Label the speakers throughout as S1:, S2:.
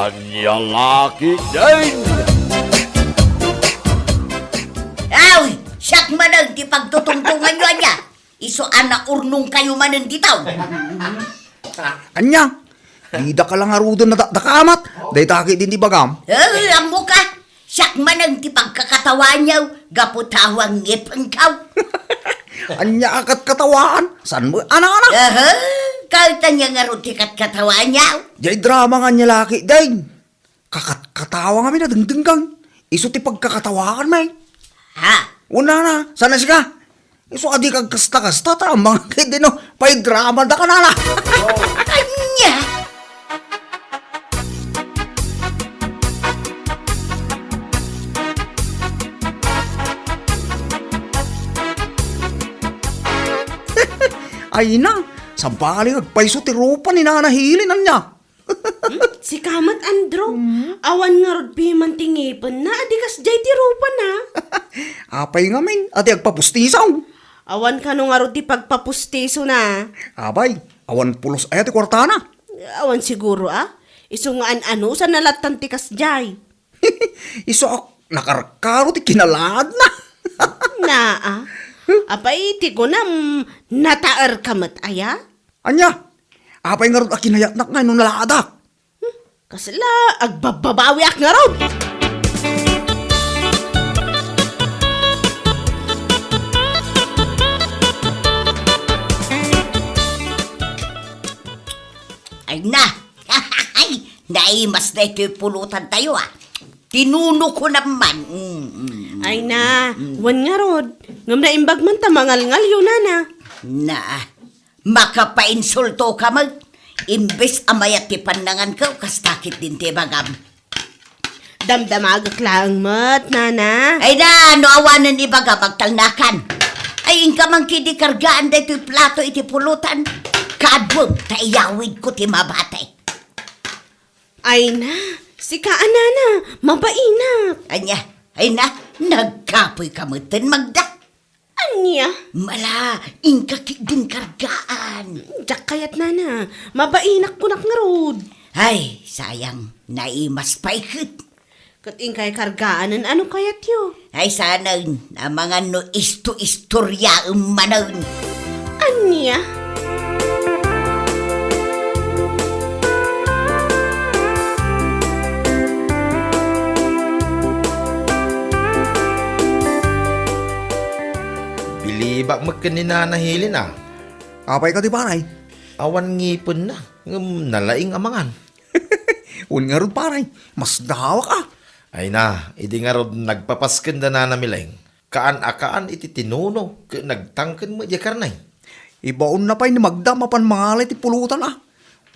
S1: Anya laki din.
S2: Aw, siyak manang di pagtutungtungan nyo niya. Iso anak urnong kayo manan ditaw.
S3: Anya, ida ka lang arudan na dakamat. Day taki din di bagam.
S2: Amo ka. Siyak manang di pagkakatawan nyo. Gaputawang ngipang kaw.
S3: Anya akat katawaan. San mo, anak-anak?
S2: Kahit niya nga ron tikat katawan nyo.
S3: Jay drama nga niya laki, day. Katawa nga na dengdenggang. Iso ti pagkakatawaan, may.
S2: Ha?
S3: Una na, sana siya. Iso adi kag kasta-kasta ta, mga kid no, pa'y drama da ka na.
S2: Anya?
S3: Ay na, sampaling agpaiso ti rupa ni nanahilin niya.
S4: Si Kamat Andro, awan nga rod piman tingipon na, adikas jay ti rupa na.
S3: Apay nga min, ati agpapustisaw.
S4: Awan ka no nga rod ti pagpapustiso na.
S3: Abay, awan pulos ay ati kwartana.
S4: Awan siguro iso nga ano sa nalatan ti kas jay.
S3: Iso ak, nakarkaro ti kinalaad na.
S4: Na apay ti ko na nataar kamat aya.
S3: Anya, apay nga rod akinayaknak nga nung nalaadak.
S4: Kasla, agbababawi ak nga rod.
S2: Ay na! Ay, naimas na ito'y pulutan tayo Tinuno ko naman.
S4: Ay na, wan nga rod. Ngam na imbag man tamangal-ngal yun na.
S2: Na, makapainsulto ka mag. Imbes amayat ti panangan ka, kastakit din ti bagam.
S4: Damdamagak lang mat, nana.
S2: Ay na, no awanan ni baga magtalnakan. Ay inka man kidi kargaan da ito'y plato iti pulutan. Kadwag, taiyawid ko ti mabatay.
S4: Ay na, si kaanana, mabainap.
S2: Ay na, nagkapoy kamutin magda.
S4: Anya?
S2: Mala, inka din kargaan.
S4: Jak kayat nana, mabainak kunak nga rod.
S2: Ay, sayang, naimas pa ikot.
S4: Kating kay kargaanan, ano kayat yo?
S2: Ay sana, na mga no istorya manon.
S4: Anya?
S5: Bilibak magkaninanahilin
S3: Apay ka ti paray.
S5: Awan ngipon na. Nalaing amangan.
S3: Un nga rod paray, mas dawak
S5: Ay na, idi nga rod nagpapasken da na namilaing. Kaan-akaan iti tinuno. Nagtangken mo di karnay.
S3: Ibaon na pa'y ni Magda mapan mangalay ti pulutan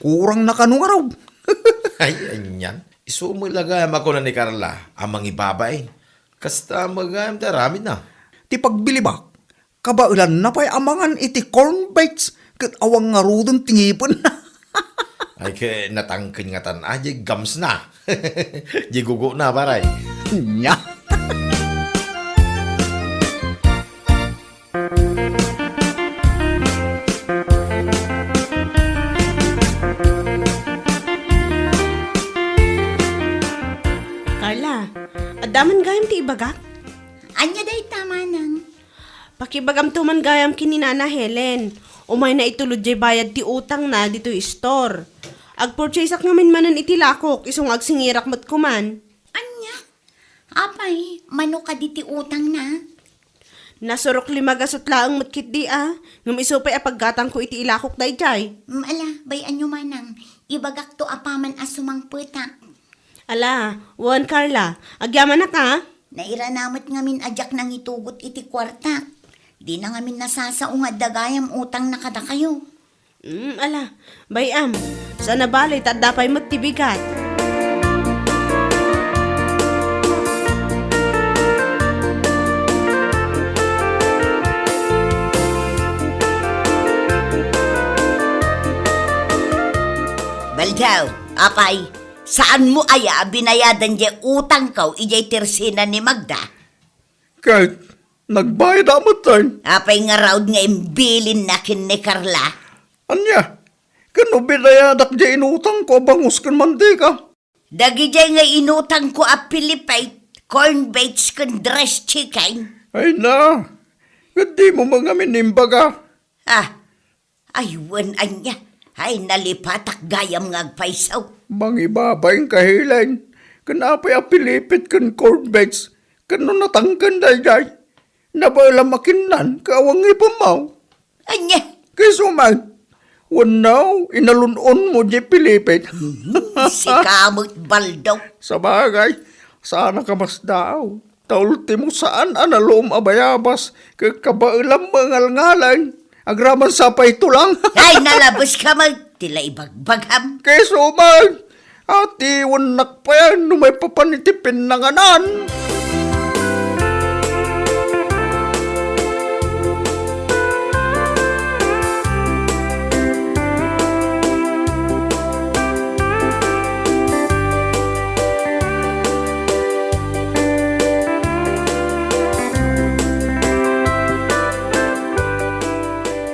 S3: Kurang na kanong araw.
S5: Ay, anyan. Isumulagayam ako na ni Carla. Amang ibabay. Kasta magayam darami na.
S3: Ti pagbilibak, kabailan na pa'y amangan iti corn bites kat awang nga rudon tingipon
S5: Ay, kaya natangken nga tan. Ay, gams na. Di gugo na, baray.
S3: Nya.
S4: Carla, adaman gayam ti ibagak?
S2: Anya day tama nang.
S4: Pakibagam tuman gayam kini Nana Helen. Umay na itulod jay bayad ti utang na dito store. Agpurchase ak ngamin manan iti lakok, isong agsingirak mat kuman.
S2: Anya? Apay, mano ka di ti utang na?
S4: Nasurok limagasot laang matkit di Ngam isupay apaggatang ko iti ilakok day jay.
S2: Ala, bayan nyo manang. Ibagak to apaman asumang puta.
S4: Ala, wan Carla, agyaman na ka?
S2: Nairanamat ngamin ajak nang itugot iti kwarta. Di na ngamin nasasaong at dagayam utang na kada kayo.
S4: Ala, bayam, sana balay tadapay magtibigat.
S2: Baldaw, apay, saan mo aya binayadan di utang kaw ijay tersina ni Magda?
S3: Kahit nagbayad amot tayo.
S2: Apay nga raud nga imbilin na kin ni Carla.
S3: Anya, kano binayadak di inutang ko bangus kan mantika.
S2: Dagi jay nga inutang ko a Pilipite, corn bakes con dressed chicken.
S3: Ay na, hindi mo mga minimbaga.
S2: Aywan anya. Ay nalipatak gayam nga agpaisaw.
S3: Mangibabayang kahilan, kanapay a Pilipit kan corn bakes, kano natangkan day. Nabaala makinan, kaawang ipamaw.
S2: Anya,
S3: Kay sumag, wanaw, inalunon mo di Pilipit.
S2: si kamot baldaw.
S3: Sa bagay, sana ka mas daw. Taulti mo saan analom abayabas, kakabailang mangalngalan, agraman sa pa ito lang.
S2: Ay nalabas ka mag, tila ibagbagam.
S3: Kay sumag, ati wanak pa yan, numay papanitipin ng anan.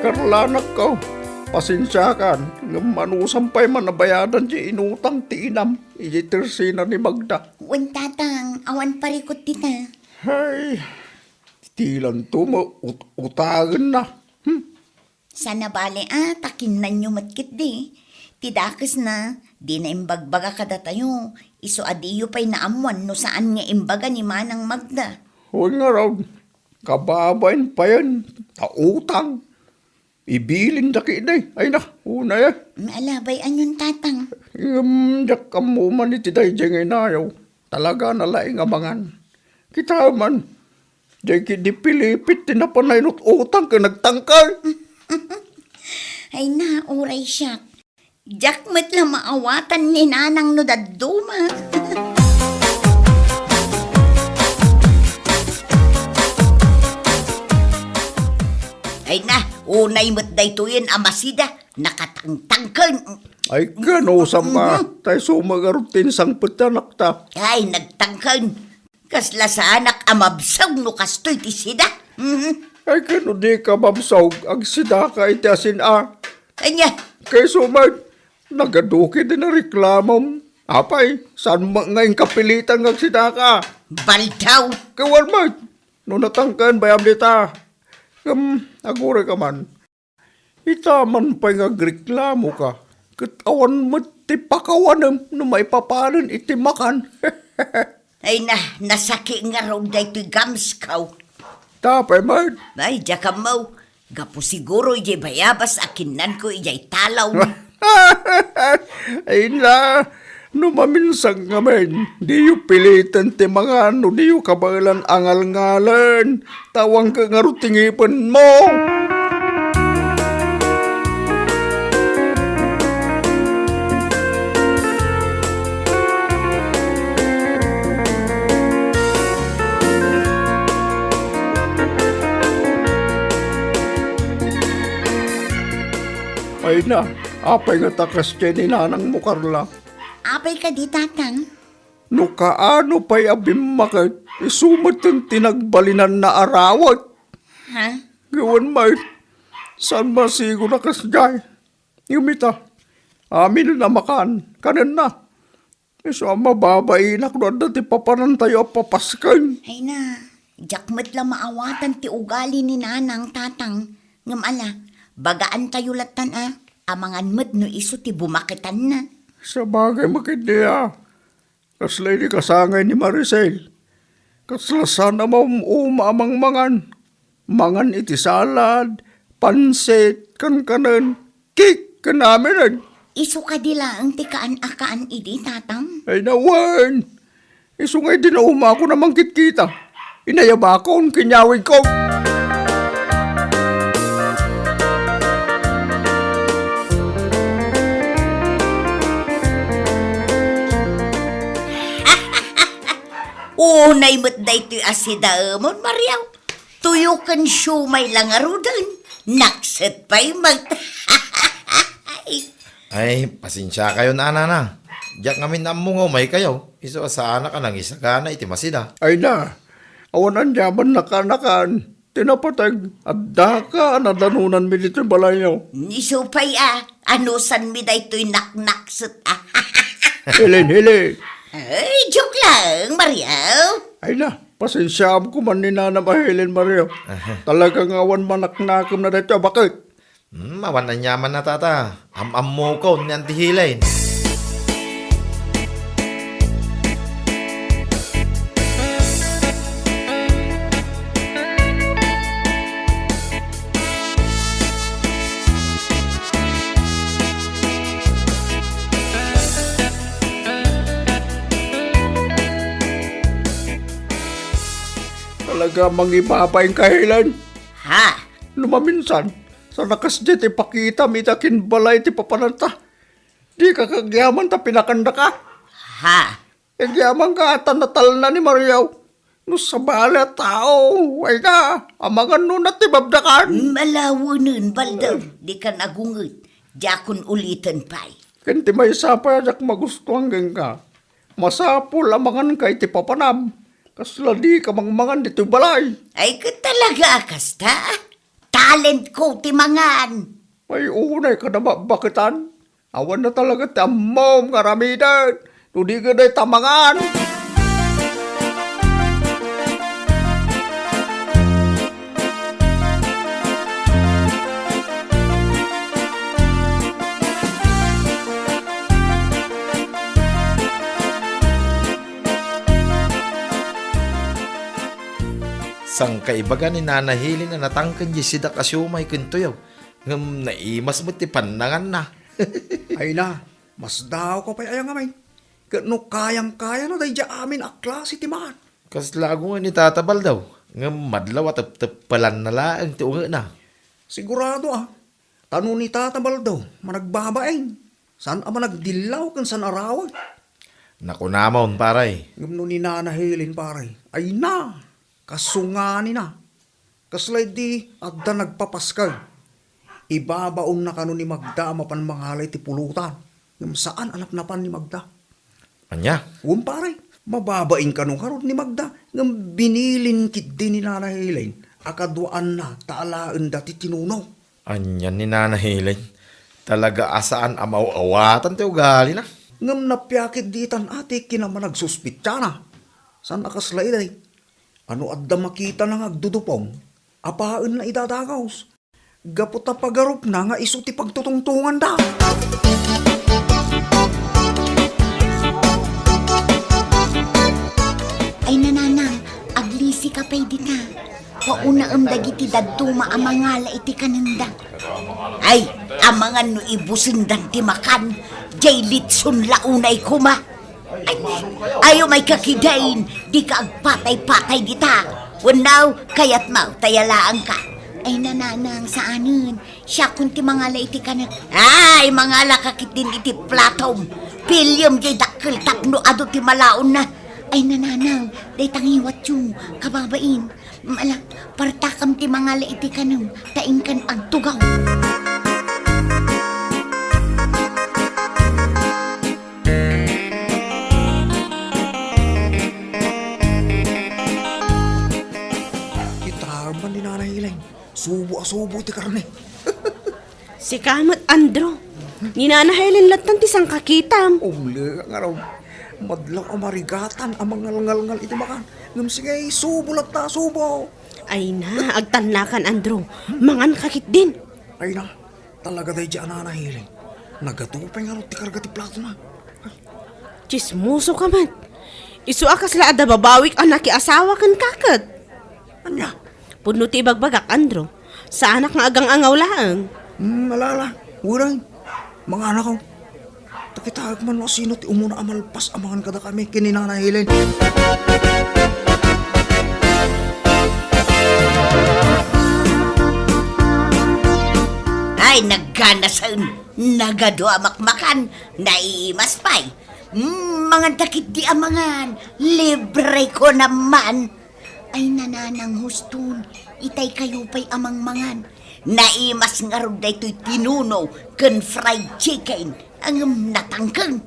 S3: Karlanak ko, pasensya kan, ng manusampay manabayadan di inutang ti inam, ijitersina ni Magda.
S2: Wan tatang, awan parikot tita.
S3: Ay, tilan to mo, utagan na.
S2: Sana bale takin na nyo matkit di. Tidakas na, di na imbagbaga kada tayo. Iso adiyo pa'y naamuan no saan nga imbaga ni Manang Magda.
S3: Huwag nga raw, kababain pa yan, tautang. Ibilin da kinay, ay na, una yan.
S2: Maalabay anyon tatang.
S3: Jak ka mo man iti day jengay nayaw, talaga nalaing abangan. Kita man, jay kidi Pilipit, tinapanay utang ka nagtangkal.
S2: Ay na, oray siya. Jakmat lang maawatan ni Nanang no daduma. Ay na, unay mo't daytoyen amasida, nakatangtangkan.
S3: Ay gano sama, tayo sumagarutin sang petanak ta.
S2: Ay, nagtangkan. Kasla sa anak amabsaw no kastoy ti sida.
S3: Ay gano di ka mabsawg, ag sida ka iti asin a.
S2: Anya,
S3: Kay sumag, nagaduki din na reklamom. Apay, saan ngayon kapilitan ng sida ka?
S2: baldaw.
S3: Kawal mag, no natangkan bayam dita. Agure ka man. Itaman pa nga reklamo ka. Katawan mo ti pakawanam no may papalan iti makan.
S2: Ay na, nasaki nga raw daytoy gamskaw.
S3: Tapay man.
S2: Ay, jakamaw. Gapo siguro ijay bayabas akinan ko ijay talaw.
S3: Ay na, no maminsang nga men, di yu pilitan ti mga no di yu kabalan angal-ngalan, tawang ka nga rutingipan mo. Ay na, apay nga takas tiyan ni Nanang mo, Carla.
S2: Apay ka di tatang.
S3: No kaano pa'y abimakit, isumat ang tinagbalinan na arawat.
S2: Ha?
S3: Gawan may, saan masigo na kasjay? Yumita, amin na makan, kanan na. Iso ang mababainak doon dati papanan tayo papaskan.
S2: Ay na, jakmat lang maawatan ti ugali ni Nanang tatang. Ngamala, bagaan tayo latan amangan mo't no iso ti bumakitan na.
S3: Sa bagay makindiya, kaslay ni kasangay ni Maricel. Kasla sana amang mangan. Mangan iti salad, pansit, kanan, cake, kanamin.
S2: Iso ka dila ang tikaan akaan idi tatang.
S3: Ay nawan, isungay din na umako namang kitkita. Inayaba ko ang kinyawig ko.
S2: Unay mo't daytoy asidaamon, Mariaw. Tuyukan siyumay lang arudan. Nakset pa'y mag...
S5: Ay, pasensya kayo na. Diyak ngamin namungaw may kayo. Iso asana ka nang isagana iti masida.
S3: Ay na, awan ang yaman nakanakan. Tinapatag, at daka nadanunan mi dito balayo.
S2: Niso pa'y anusan mi daytoy naknakset
S3: Hili,
S2: Ay, joke lang, Mariaw.
S3: Ay na, pasensyaam ko man ni Nana Mahilen Mario. Talagang awan manaknakam na dito. Bakit?
S5: Mawan na nyaman na tata. Am mo ko niyan tihilain.
S3: Talaga mangibaba yung kahilan.
S2: Ha?
S3: Lumaminsan, sa nakas di ipakita, may takin balay ti papananta. Di ka kagyaman ta pinakanda ka.
S2: Ha?
S3: Kagyaman ka natal na ni Mariaw. No sa bala tao, ay na, amangan nun at tibabdakan.
S2: Malawo nun, Baldaw. Di ka nagungot. Jakon ulitan pa'y.
S3: Kanti may sapa jak magustuhan ka. Masapul amangan kay ti papanam. Kasla di ka mangmangan dito balay.
S2: Ay, ka talaga, kasta. Talent ko, timangan.
S3: May unay ka na bakitan. Awan na talaga ti amom karamidan. Nudi ka na tamangan.
S5: Sang kaibaga ni nanahilin na natangkan di sida kasyumay kintuyaw. Ngam naimas mo ti pandangan na.
S3: Ay na, mas daw ko pa ayang amay. No kayang-kaya na dahi amin akla si Timaan.
S5: Kas lago nga ni tatabal daw. Ngam madlaw at palan na laang ti unga na.
S3: Sigurado Tanong ni tatabal daw, managbabain. Saan ama nagdilaw kan san arawan?
S5: Nakunamon paray.
S3: Ngam no ni nanahilin paray. Ay na, kasungani na. Kaslay di adda nagpapaskal. Ibabaon na kano ni Magda mapan mangalay ti pulutan. Ngam saan alapnapan ni Magda?
S5: Anya?
S3: Paray, mababain kano karon ni Magda. Ngam binilin kit din ni nanahilin. Akaduan na taalaan dati tinunaw.
S5: Anya ni nanahilin. Talaga asaan amaw-awatan ti ugali na.
S3: Ngam napyakit ditan ati kinaman nagsuspitya na. San akaslay day? Ano adda makita na agdudupong? Apaan na idadagaws? Gaputa pagarup na nga iso ti pagtutungtungan da.
S2: Ay, nananang, aglisi ka pa'y di na. Pauna dagiti dadtuma amangala iti kananda. Ay, amangan no ibusindan ti makan. Jay litsun launay kuma. Ay, ayo may kakidain. Di ka agpatay-patay dita. Wanaw, kayat mau, tayalaan ka. Ay, nananang, saanin? Siya kung ti mangala iti kanan. Ay, mangala kakit din iti platom. Pilyam jay dakkel tapno ado ti malaon na. Ay, nananaw, day tangiwat yung kababain. Mala, partakam ti mangala iti kanam, taingkan agtugaw.
S3: Itaman ni nanahilin. Subo ti karne.
S4: Si Kamat Andro. Ninanahilin latan ti sang kakitam.
S3: Umli nga raw. Madlaw amarigatan amang ngal-ngal iti makan. Ngam sige, subo ta, subo.
S4: Ay na, agtanlakan Andro. Mangan kakit din.
S3: Ay na, talaga day dyan nanahilin. Nagatupay nga raw ti karga ti plato na.
S4: Chismoso ka man. Isu akas la ada babawik anak asawa kan kakat.
S3: Anya?
S4: Puno ti bagbagak Andro. Sa anak nga agang angaw laang.
S3: Alala, uray. Mga anak ko. Takitag man no sino ti umuna amalpas amangan kada kami kininanahilin.
S2: Ay, nagganasan, nagado amakmakan, naiimas pa'y. Mga dakit di amangan, libre ko naman. Ay, nananang hustun, itay kayo pa'y amangmangan. Naimas nga rin dayto'y tinuno, kan fried chicken, ang natangkang.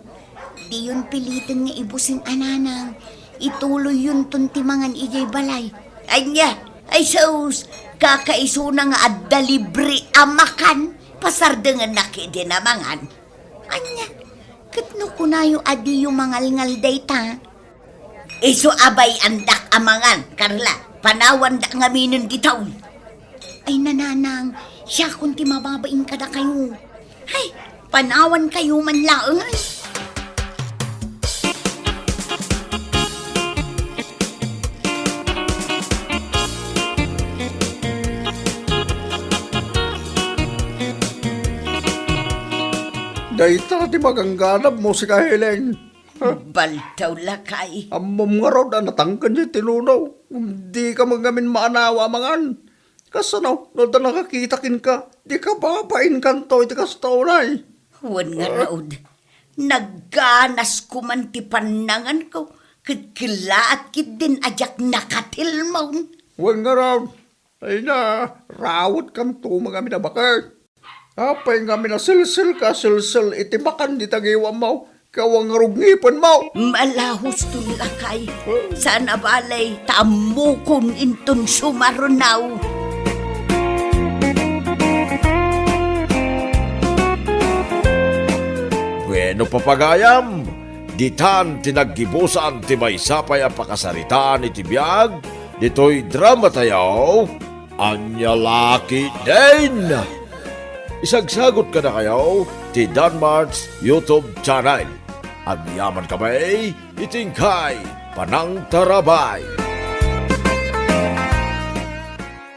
S2: Di yun pilitin nga ibusin ananang, ituloy yun tuntimangan ijay balay. Ay niya, ay saus, kakaiso na nga adda libre amakan, pasardangan na kidi namangan. Anya, Katno ko na yung adi yung mangalngal dayta. Iso abay andak amangan, Carla. Panawan da nga minun gitaw. Ay nananang, siya kunti mababain ka na kayo. Ay, panawan kayo man lang. Ay.
S3: Dayta ti magangganap mo si Helen.
S2: Baltaw lakay.
S3: Amom nga raw na natangkan niya tinunaw. Di ka magamin maanawa mangan. Kasano, no da nakakitakin ka, di ka babain kanto iti kastaunay.
S2: Huwag nga raod. Nagganas ko man ti panangan ko. Kikila at kid din ajak nakatil mo.
S3: Huwag nga raw. Ay na, rawat kanto mga minabakit. Apay nga minasilsil ka, silsil iti bakan di tagiwa mo. Kawang rugipan mo.
S2: Malahos to lakay. Sana balay tamukon intong sumarunaw.
S1: Bueno papagayam, ditan tinaggibusan ti may sapay ang pakasaritaan iti biyag, dito'y drama tayo, anya laki din. Isagsagot ka na kayo ti Danmar's YouTube channel. Ang yaman kamay, itingkay, panang tarabay.